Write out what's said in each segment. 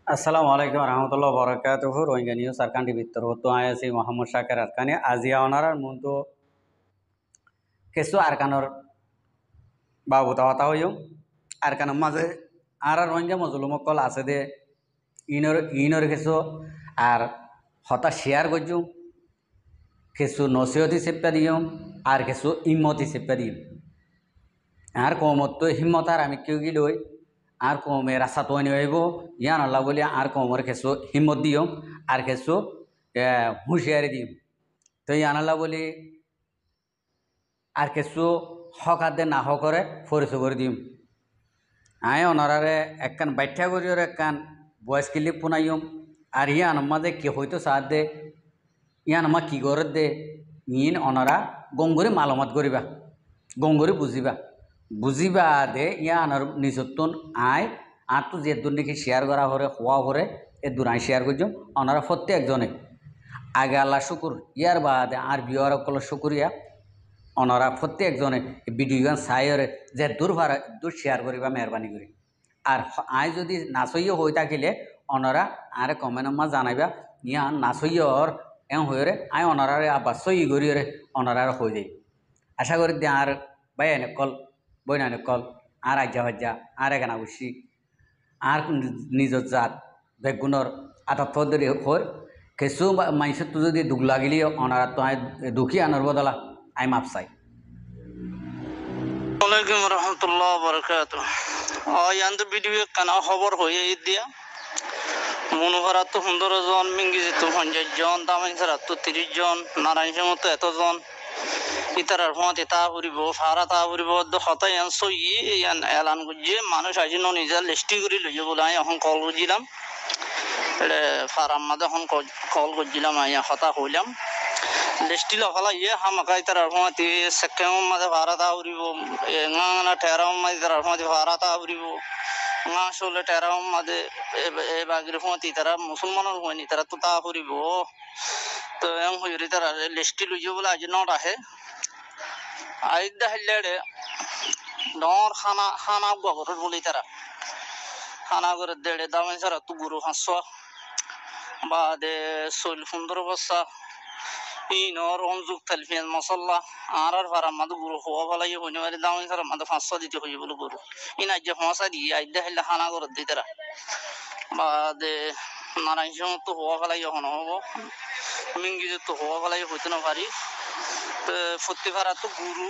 আসসালামু আলাইকুম রহমতুল্লাহ বরকাতুহু রোহিঙ্গা নিউজ আরকান টিভির তো আছি মোহাম্মদ শাকের আরকানি আজিয়া অনারার মতো কিছু আরকানোর বাবুতা হতা হইম আরকানোর মাঝে আর রোহিঙ্গা মজলুমকল আছে দে ইনর কিছু আর হতা শেয়ার করছুম কিছু নসিহতি চেপা দিম আর কিছু ইম্মতি চেপা দিম আর কমত তো হিম্মত আর আমি কেউ গিলই আর কমে রাস্তা তো আনি হইব ইয়ান আল্লাহ বলি আর কমর কিছু হিম্মত দিও আর কিছু হুঁশিয়ারি দিম তো ইয়ান আল্লাহ বলি আর কিছু হক আদে না হকরে পরিচয় করে দিম আয় অনারারে একখান ব্যাখ্যা করি ওর একখান ভয়েস ক্লিপ পুনাইম আর ইয়ান মাঝে কি হইতো সাথ দে ইয়ান আমা কি করে দে ইন অনারা গঙ্গুরি মালমাত করিবা গঙ্গুরি বুঝিবা দে ইয়ানোর নিজত্বন আয় আর তো যে দূর নাকি শেয়ার করা হরে হওয়া হরে এ দূর আয় শেয়ার করছুম ওনারা প্রত্যেকজনে আগে আল্লাহ শুকুর ইয়ার বাদে আর বিয়ার কল শুকুরিয়া ওনারা প্রত্যেকজনে ভিডিও গান চাইরে যে দূর শেয়ার করিবা মেহরবানি করি আর আয় যদি নাচইও হয়ে থাকিলে ওনারা আর কমেন্ট মা জানাইবা ইয়া নাচইয়র হয়ে আয় ওনারারে আবার সই করিয়ে ওনারা হয়ে যায় আশা করি দিয়ে আর ভাই এনে কল বই না কল আর আজ্জা ভাজ্জা আর এখানে উসি আর নিজের জাত বেগুনের আটাত্তর ধরে হর কিছু মানুষের তো যদি দুঃখ লাগিলি অনারা তো দুঃখী আনার বদলা আই মাপ চাই ওয়ালাইকুম রহমতুল্লাহ বরকাত ইয়ান্ত ভিডিও কানা খবর হয়ে দিয়া মনোহরা তো 15 জন মিঙ্গিজি তো 50 জন দামাইছারা তো 30 জন নারায়ণ মতো এতজন ইতারার ফতে তা ফুরিব ফারা তা ফুরিব হতাই সই ইয়ান এলান গুজে মানুষ আজি নিজের লিস্টি করে লইয়ে বলে আমি এখন কল করছিলাম ফারাম মাঝে এখন কল করছিলাম আমি হতা হইলাম লিস্টি লফালা ইয়ে হামাকা ইতারার ফতে সেকেম মাঝে ফারা তা ফুরিব না ঠেরাম মাঝে ইতারার ফতে ফারা তা ফুরিব না আসলে ঠেরাম মাঝে এ বাগির ফতে তারা মুসলমানের হয়নি তারা তো তা ফুরিব তো এম হইরি তারা লিস্টি লইয়ে বলে আজি নট আহে আইদা হেলেড়ে ডর খানা গবর বলি তারা খানা করে দেড়ে দামে সারা তু গুরু হাসা বা দে শৈল সুন্দর বসা ইনর অঞ্জুক তেলফিয়ান মশলা আর ভাড়া মাদু গুরু হওয়া ভালাই হইনি মারি দামে সারা মাদু 500 দিতে হইব বলে গুরু ইন আজ ফাঁসা দিয়ে আইদা হেলে খানা করে দি তারা বা দে নারায়ণ তো হওয়া ভালাই হন হব মিঙ্গি তো হওয়া ভালাই হইতে না পারি ফুটি ভাড়া তো গুরু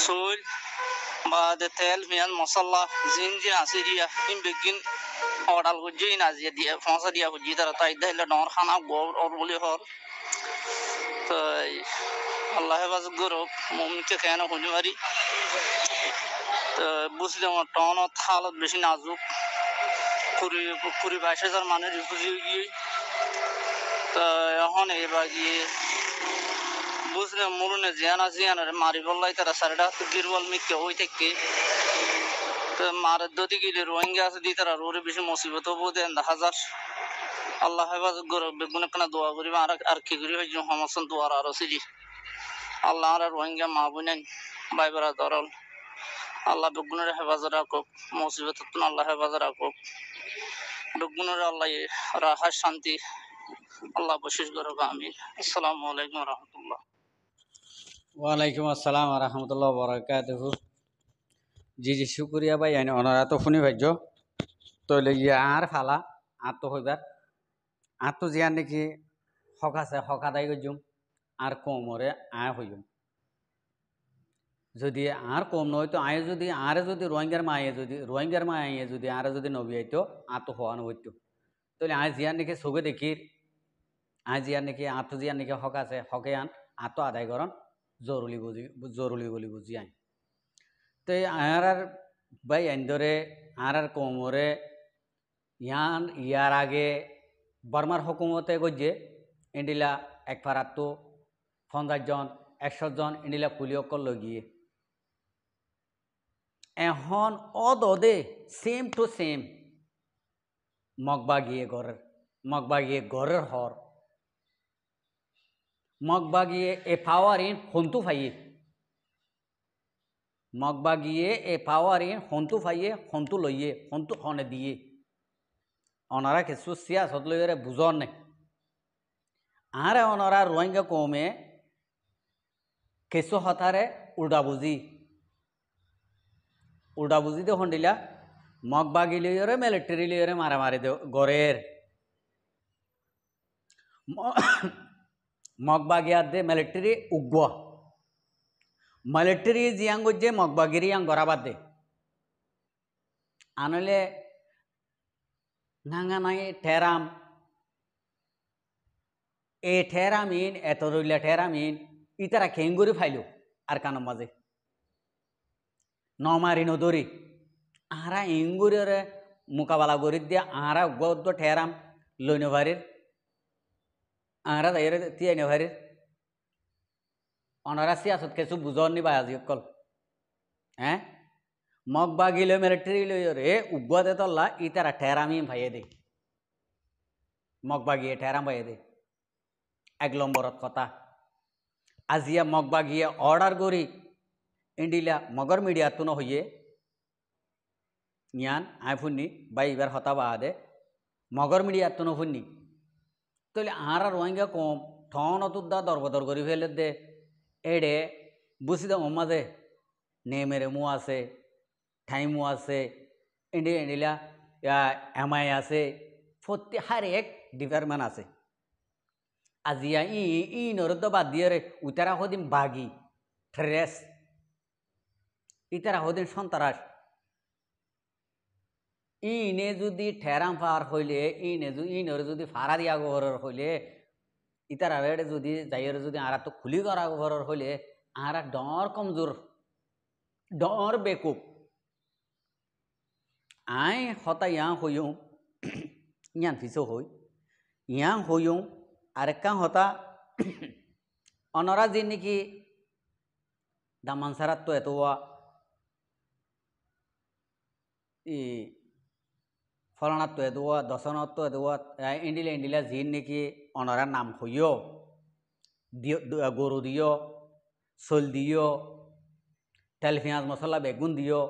শৈল বা তেল মিয়ান মশলা জিন যে আছে দিয়া ইন বেগিন অর্ডার করছে ইন আজিয়া দিয়া ফসা দিয়া বুঝি তারা তাই দিলে নর খানা গর অর বলি হর তো আল্লাহ হেফাজ গরব মুমিনকে কেন হইনি মারি তো বুঝলে আমার টনত হালত বেশি নাজুক 22,000 মানুষ রিফিউজি গিয়ে তো এখন এবার গিয়ে বুঝলে মরুনে জিয়ানারে মারি বললাই তারা সারেডা তো গিরওয়াল মিকে ওই থেকে তো মারের দতি গিলে রোহিঙ্গা আছে দি তারা রোরে বেশি মুসিবত বোধ হাজার আল্লাহ হেফাজত করে বেগুন কেনা দোয়া করিবা আর কি করি হয়েছি সমস্ত দোয়ার আরো সিজি আল্লাহ আর রোহিঙ্গা মা বোনেন বাইবেরা দরল আল্লাহ বেগুনের হেফাজত রাখুক মুসিবত আল্লাহ হেফাজত রাখুক বেগুনের আল্লাহ রাহার শান্তি আল্লাহ বশিস করুক আমিন আসসালামু আলাইকুম রহমতুল্লাহ ওয়ালাইকুম আসসালাম রহমতুল্লাহ বরকাতুহু জি শুক্রিয়া ভাই আইন ওনারা তো শুনি ভাজ্য তৈলে গিয়ে আর ফালা আর তো হইবার আর তো জিয়ার নাকি হক আছে হক আদায় করছুম আর কমরে আয় হইম যদি আর কম নয় তো আয় যদি আরে যদি রোহিঙ্গার মা আইয়ে যদি আরে যদি নবী আইতো আর তো হওয়ানো হইতো তাহলে আয় জিয়ার নাকি চোখে দেখির আয় জিয়ার নাকি আর তো জিয়ার নাকি হক আছে হকে আন আর তো আদায় করন জরুরি বলি বুঝি আই তো আর ভাই আইন ধরে আর কমরে ইয়ার আগে বর্মার হুকুমতে গজ্জে ইন্ডিলা এক ফারাত্তো 50 জন 100 জন ইন্ডিলা পুলিয়কল লগিয়ে এখন অদে সেম টু সেম মগবাগিয়ে ঘরের হর মগবাগিয়ে এ power in হন্তু ফাইয়ে মগবাগিয়ে A power in হন্তু ফাইয়ে হন্তু লইয়ে হন্তু হনে দিয়ে অনারা কিছু সিয়াসত লইরে বুঝন নে আরে অনারা রোহিঙ্গা কমে কিছু হতারে উল্টা বুঝি দে হন্ডিলা মগবাগি লইরে মিলিটারি লইরে মারামারি দে গড়ের মগবাগিয়ার দে মিলিটারি উগ্র মিলিটারি জিয়াং গজ্জে মগবাগিরি আং গড়াবাদ দে আনলে নাঙ্গা নাই ঠেরাম এ ঠেরামিন এত রইলা ঠেরামিন ইতারা খেঙ্গুরি ফাইলো আর কানো মাঝে নমারি নদরি আরা ইঙ্গুরে মোকাবেলা করি দিয়ে আরা গদ্দ ঠেরাম লইন ভারির আরা দাইরে তিয়াই ভারির অনারা সিয়াসত কিছু বুঝন নি বাজি কল হ্যাঁ মগবাগি লই মিলিটারি লই রে উগ্গদে তল্লা ইতারা ঠেরামি ভাইয়ে দে মগবাগিয়ে ঠেরাম ভাইয়ে দে 1 নম্বরত কথা আজিয়া মগবাগিয়ে অর্ডার করি ইন্ডিলা মগর মিডিয়া তো হইয়ে ইয়ান আই ফুন্নি বাই এবার হতা বাদে মগর মিডিয়া তো ফুন্নি তাহলে আর রোহিঙ্গা কম ঠন অতুদ্দা দরবদর করি ফেলে দে এডে বুঝি দে মাঝে নেমেরে মু আছে ঠাইমু আছে ইন্ডিলা এমআই আছে প্রতি হার এক ডিপার্টমেন্ট আছে আজিয়া ই নরদ বাদ দিয়ে রে উতারা হদিন বাগি ট্রেস ইতারা হদিন সন্তারাস ইনে যদি ঠেরাম ফার হইলে ইনরে যদি ফারা দিয়া ঘরের হইলে ইতারা যদি যাইয়ের যদি আরা তো খুলি করা ঘরের হইলে আরা ডর কমজোর ডর বেকুব আই হতা ইয়াং হইও ইয়ান ফিসো হই ইয়াং হইও আরেকা হতা অনরা যে নাকি দামানসারাত তো এতোয়া ই ফলনাত তো এতোয়া দশনত তো এতোয়া ইন্ডিলা জিন নাকি অনরার নাম হইও গরু দিও চল দিও তেল পেঁয়াজ মশলা বেগুন দিও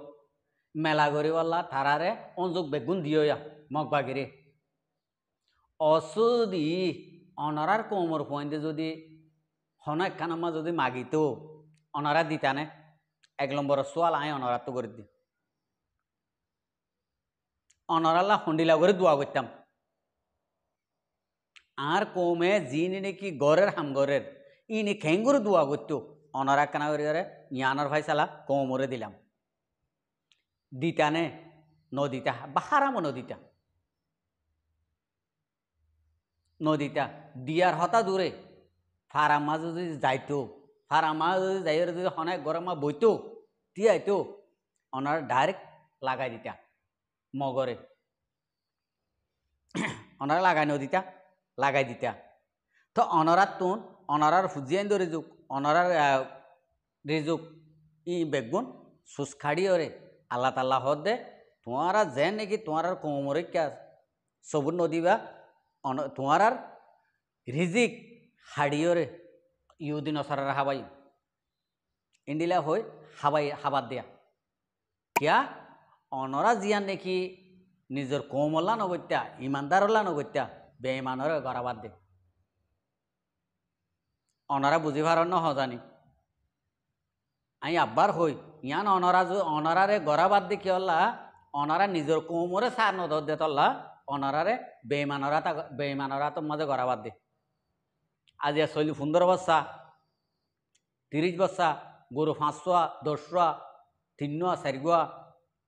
মেলা করিওয়ালা তারারে অঞ্জুক বেগুন দিও ইয়া মগবাগিরে অসুদি অনরার কোমর পয়েন্টে যদি হন একখানামা যদি মাগিতো অনারা দিতানে 1 নম্বরের সোয়াল আয় অনারা তো করে দি অনারাল্লা হন্ডিলা করে দোয়া করতাম আর কমে যিনি নাকি গড়ের হামগরের ইনি খেঙ্গুর দোয়া করতো অনারা কেনা করে ইয়ানোর ভাইসালা কোমরে দিলাম দিতানে নদীতা বা হারামো নদীতা দিয়ার হতা দূরে ফারামা যদি যাইতো ফারামা যদি যাই যদি হনায় গরমা বইতো তিয়াইতো অনার ডাইরেক্ট লাগাই দিতা মগরে অনারা লাগাই দিতা তো অনরার তুন অনরার ফুজিয়াইন ধরে যুগ অনরার রেজুক ই বেগুন সুসখাড়িও রে আল্লাহ তাল্লাহ হদ দে তোমারা যেন নাকি তোমার কোমরে কে সবুর নদীবা তোমার রিজিক হাড়িও রে ইউদিন অসারার হাবাই ইন্ডিলা হই হাবাদ দিয়া কিয়া অনরা জিয়ান নাকি নিজের কৌমল্লা নগত্যা ইমানদারল্লা নগত্যা বেঈমানরে গড়াবাদ দে অনরা বুঝি পার ন জানি আই আব্বার হই ইয়ান অনরারে গড়াবাদ দে কি হল্লা অনরা নিজের কৌমরে সার নদর দে তল্লা অনরারে বেঈমানরা তো মাঝে গড়াবাদ দে আজ 15 বছর 30 বছর গরু 500 10 3 4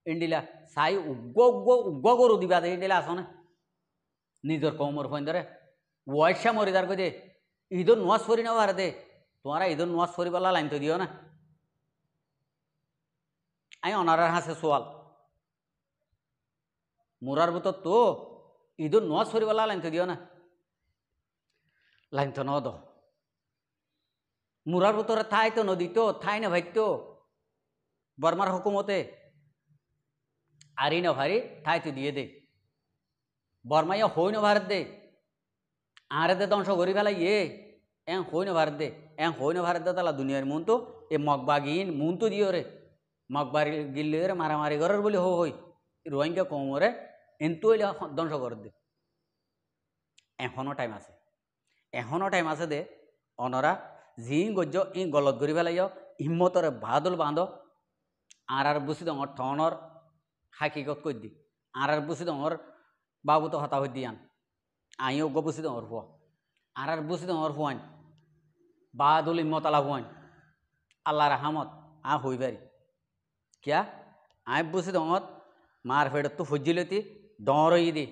ইন্ডিলা সাই উগ্গ গরু দিবা দে ইন্ডিলা আসনে নিজের কৌমর ফোন ধরে ওয়াইসা মরিদার কই দে ঈদর নোয়াজ ফরি না বারে দে তোমারা ঈদর নোয়াজ ফরি বলা লাইন তো দিও না আই অনারার হাসে সোয়াল মুরার ভিতর তো ঈদর নোয়াজ ফরি বলা লাইন তো দিও না লাইন তো নদ মুরার ভিতরে থাই তো নদী তো থাই না ভাই তো বর্মার হুকুমতে আরি না ভারি থাই তো দিয়ে দে বর্মাইয়া হই না ভারত দে আরে দে ধ্বংস করি ফেলাই হই না ভারত দে তালা দুনিয়ার মন তো এ মগবাগিন মন তো দিও রে মগবাড়ি গিল্লি রে মারামারি ঘরের বলে হই রোহিঙ্গা কমরে কিন্তু হইলে ধ্বংস করে দে এখনও টাইম আছে দে অনরা জি গজ্য ই গলত করি পেলাইও হিম্মতরে বাদল বাঁধ আর বুঝি দঙর ঠনর হাকিকত কই দি আর বুঝি দঙর বাবু তো হতা হই দিয়ান আইও গো বুঝি দঙর হুয়া আর বুঝি দঙর হুয়ান বাদুল হিম্মত আলা হুয়ান আল্লাহ রাহামত হইবারি কিয়া আই বুঝি দঙর মার ফেড তো ফজিলতি দর ই দি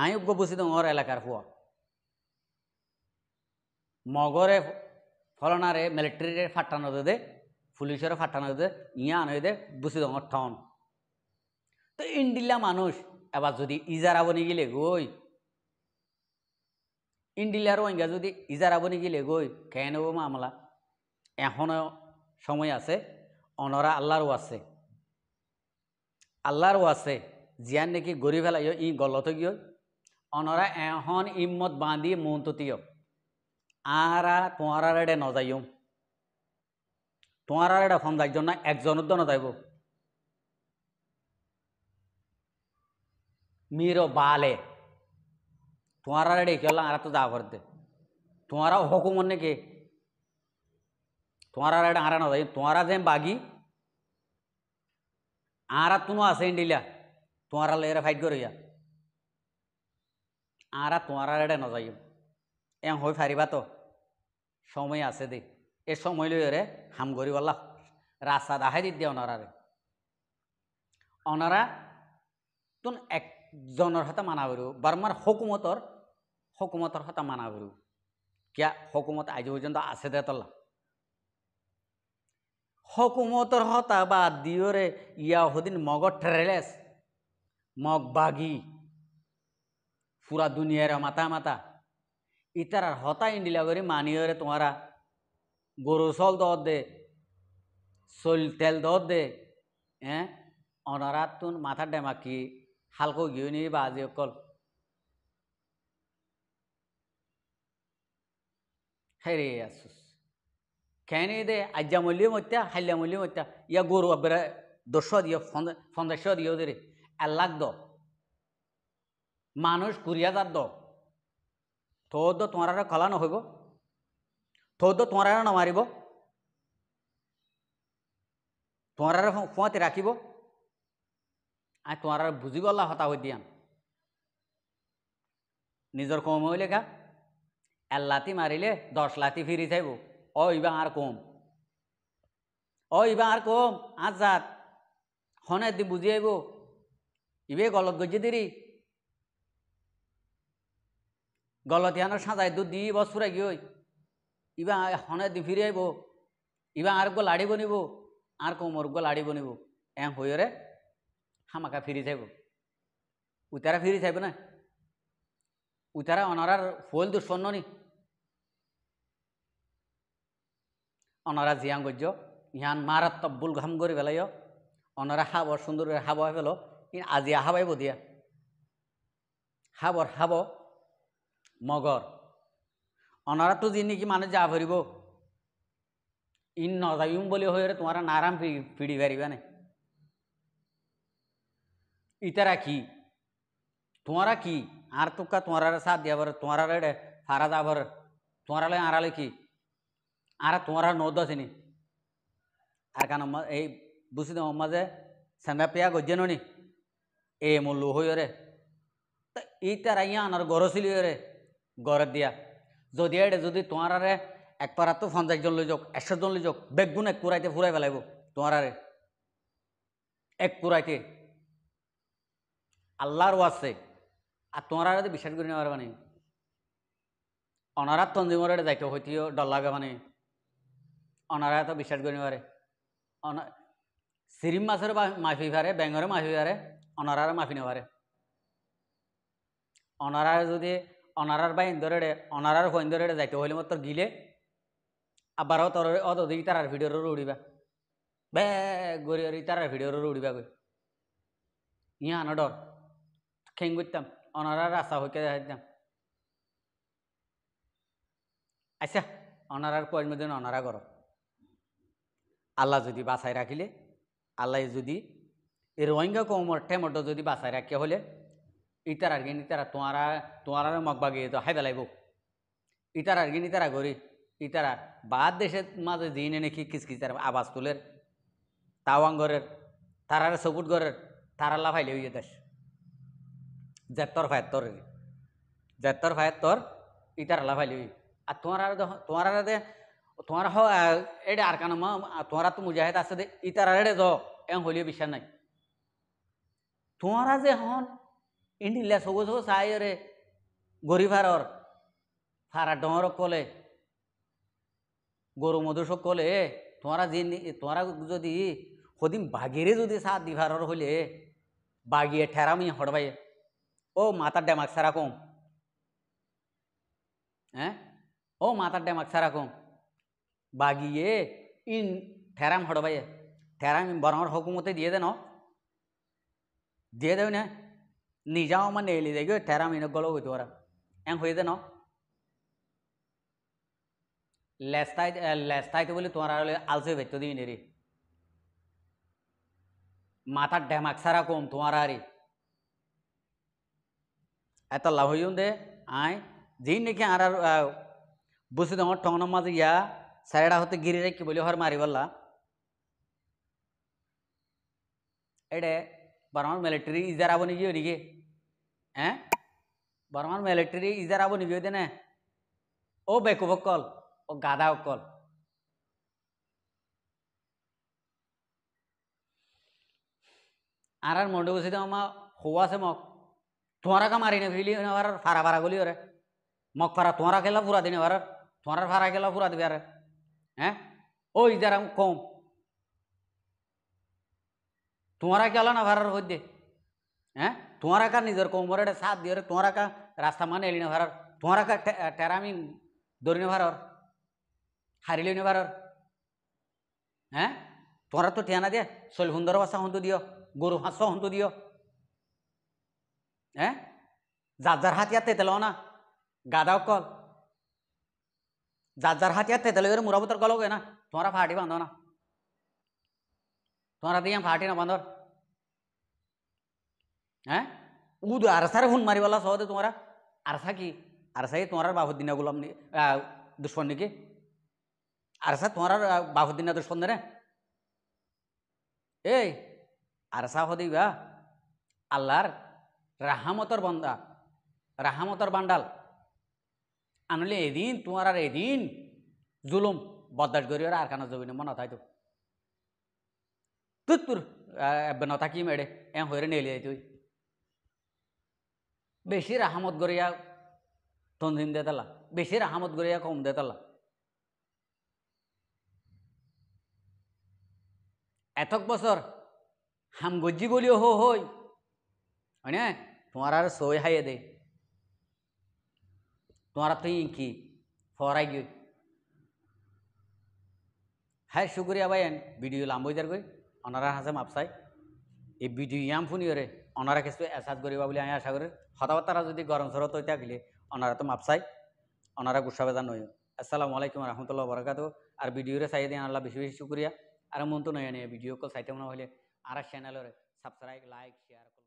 আই গো বুঝি দঙর এলাকার হুয়া মগরে ফলনারে মিলিটারিরে ফাটানো দে পুলিশের ফাটানো দে ইয়া আনই দে বুঝি দঙর ঠন তো ইন্ডিল্লা মানুষ এবার যদি ইজারা বনি গেলে গই ইন্ডিলার ওইঙ্গা যদি ইজারা বনি গেলে গই কেন মামলা এখনো সময় আছে অনরা আল্লাহরও আছে জিয়ান নাকি গড়ি ফেলাইও ই গলত গিয়ে অনরা এখন ইম্মত বাঁধি মন্ততীয় আরা তোমার এডে নজাইও তোমার এডে ফোন যাইজ না একজনের তো নজাইব মিরো বালে তোমার এডে কি হল আর তো যা করতে তোমারা হুকুমন নাকি তোমার এডে আরা নজাই তোমারা যে বাগি আর তুনো আছে ইন্ডিলা তোমার এরা ফাইট করিয়া আর তোমার এডে নজাইও এম হয়ে ফারিবা তো সময় আছে দে এ সময় লই রে হাম করি বললা রাস্তা দেখাই দি দিয়ে অনারা তুন একজনের হাতে মানা করু বারমার হকুমতর হাতে মানা করু কিয়া হকুমত আজ পর্যন্ত আছে দে তল্লা হকুমতর হতা বাদ দিও রে ইয়া হদিন মগর ট্রেলেস মগ বাগি পুরা দুনিয়ার মাথা ইতার হতা ইন্ডিলা করে মানিও রে তোমারা গরু চল দর দে চল তেল দর দে অনারা তুন মাথার ডেমাকি হালকো গিয়ে নি বাজি অকল হেরে আসুস খেয়ে দে আজ্জা মূল্য মত্যা হাল্লা মূল্য মত্যা ইয়া গরু আবার 200 দিও 500 দিও দে 1 লাখ দ মানুষ 20,000 দ তোর তো তোমার কলা নহইব তোর তো তোমার নমারিব তোমার ফুয়াতে রাখিব আর তোমার বুঝি গলা হতা হই দিয়ান নিজের কম হইলে গা 1 লাতি মারিলে 10 লাতি ফিরি থাইব ইবা আর কম আর যাত হনে দি বুঝি আইব ইবে গলত গজ্জি দিরি গলতিয়ানো সাজাই দুধ দি বস ফুরাই গিয়ে ইবা হনে দি ফিরে আইব ইবা আর গো লাড়ি বনিব আর কোমর গো লাড়ি বনিব এম হইরে হামাকা ফিরি থাইব উতারা ফিরি থাইব না উতারা অনারার ফুল দুঃসন্ন নি অনারা জিয়াং গজ্য ইহান মারাত্মক বুল ঘাম করে পেলাইও অনারা হাবর সুন্দর হাব পেল আজি হাবাইব দিয়া হাব মগর অনারা তো যিনি কি মানুষ যা ভরিব ইন নজাইম বলে হয়ে তোমার নারাম পিড়ি পারিবা না ইতারা কি তোমারা কি আর তুকা তোমার সাথ দিয়া তোমার ফারা যাবার তোমার আড়ালে কি আর তোমার নদ আছেনি আর কান এই বুঝি দাম মাঝে সাঙ্গা পেয়া গজ্জে নি এ মূল্য হয়ে রে ইতারা ইয়া আনার গড় ছিল রে গড়ের দিয়া যদি এডে যদি তোমার এক পারা তো 50 জন লই যাক 100 জন লই যাক বেগুন এক কুড়াইতে ফুরাই পেলাইব তোমার এক কুড়াইতে আল্লাহর আছে আর তোমার বিশ্বাস করি নেওয়ার মানে অনারা তঞ্জিমরে যাইতে হইতেও ডর লাগে মানে অনারা তো বিশ্বাস করি নেওয়ারে সিরিম মাছের মাফি পারে ব্যাঙরে মাফি পারে অনারার মাফি নেওয়ারে অনারার যদি অনারার বা ইন্দরে অনারার ইন্দরে যাইতে হইলে মতো গিলে আবারও তোর অত দিকে তারার ভিডিওর উড়িবা বে গড়ি তারার ভিডিওর উড়িবা গই ইয়া আনো ডর খেং করতাম অনারার রাস্তা হইকে যাইতাম আচ্ছা অনারার কয়েক মধ্যে অনারা কর আল্লাহ যদি বাঁচাই রাখিলে আল্লাহ যদি এই রোহিঙ্গা কমর টেমটো যদি বাঁচাই রাখে হলে ইতার আর গিন ইতারা তোমারা মগ বাগিয়ে তো হাইবে লাগব ইতার আর গিন ইতারা করি ইতারা বাদ দেশের মাঝে দিনে নাকি কিসকিসার আবাজ তুলের তাওয়াঙ্গরের তারার সপুট গরের তারাল্লা ফাইলে হইয়ে দেশ জেত্তর ফায়াত্তর ইতারাল্লা ফাইলে হই আর তোমার এটা আর কান তোমারা তো মুজাহিদ আছে দে ইতারা এড়ে য এম হলিও বিশ্বাস নাই তোমারা যে হন ইন্ডিল্লা সবুজ চাই রে গরিভারর ফারা ডর কলে গরু মধু কলে তোমরা যদি সদিন বাঘেরে যদি সাত দিভারর হইলে বাগিয়ে ঠেরামি হড়বাই ও মাতার ডেমাক সারা কম হ্যাঁ ও মাতার ডেমাক সারা কম বাগিয়ে ইন ঠেরাম হড়বাই ঠেরাম বরঙর হকুমতে দিয়ে দেন দিয়ে দেবে না নিজাও আমার নেলি দেখো ঠেরাম ইন গলো হইতো ওরা এম হয়ে দেন লেস্তাইতে বলে তোমার আলসে ভেত্ত দিই রে মাথার ড্যামাক সারা কম তোমার আরে এত লাভ হইম দে আয় যেই নাকি আর বসে তোমার টংর মাঝে ইয়া সাইডা হতে গিরি রেখে বলি হর মারি বললা এডে বর্মার মিলিটারি ইজার আবো নিগিয়ে ওদিকে হ্যাঁ বর্মার মিলিটারি ইজার আবো নিগিয়ে দেনে ও বেকুবকল ও গাদা অকল আর মন্ডে বসে আমার হওয়া আছে মক তোমারা কা মারি না ফিলি আর ফারা ফারা গলি ওরে মক ফারা তোমারা খেলা পুরা দিনে আর তোমার ফারা খেলা পুরা দিবে আর হ্যাঁ ও ইদার কম তোমারা গেলা না ভাড়ার হইতে হ্যাঁ তোমারা কা নিজের কোমরে সাথ দিয়ে তোমারা কা রাস্তা মানে এলি না ভাড়ার তোমারা কা টেরামি দৌড়ি না ভাড়ার হারিলি না ভাড়ার হ্যাঁ তোমরা তো ঠিয়ানা দিয়ে চল সুন্দর বাসা হন্তু দিও গরু হাঁস হন্তু দিও হ্যাঁ যার হাতিয়ার তেতেল না গাদা কল যার হাতিয়ার তেতেল মুরাবতর গল না তোমরা ফাটি বাঁধো না তোমরা দিয়ে ফাটি না বাঁধর হ্যাঁ উদ আরসারে হুন মারিবালা সহদে তোমরা আরসা কি আরসাই তোমার বাবুদ্দিনা গুলাম দুশ্মন নাকি আরসা তোমার বাবুদ্দিনা দুশ্মন রে এই আরসা হদিবা আল্লাহর রাহামতর বন্দা রাহামতর বান্ডাল আনলে এদিন তোমার আর এদিন জুলুম বদাস করি আর কানা জবি না মনে থাইতো তুর নথা কি মেড়ে এম হয়ে নেলে তুই বেশি রাহামত গড়িয়া তনজিম দে তালা বেশি রাহামত গড়িয়া কম দে তালা এতক বছর হাম গজ্জি বলিও হই মানে তোমার আর সই হাইয়ে দে তোমার তুই কি ফরাই গই হ্যাঁ শুক্রিয়া ভাইয়েন ভিডিও লাম্বইদার গই ওনারা হাসে মাপসাই এই ভিডিও ইয়াম ফুনিওরে ওনারা কিছু এসাজ করিবা বলে আমি আশা করি হতাবার্তারা যদি গরম সরত হইতে থাকলে ওনারা তো মাপসাই ওনারা গুসা বেজান নয় আসসালামু আলাইকুম রহমতুল্লাহ বরকাত আর ভিডিওরে চাই দিয়ে আল্লাহ বেশি বেশি শুক্রিয়া আর মন তো নয় ভিডিও কল চাইতে মনে হলে আর চ্যানেলের সাবস্ক্রাইব লাইক শেয়ার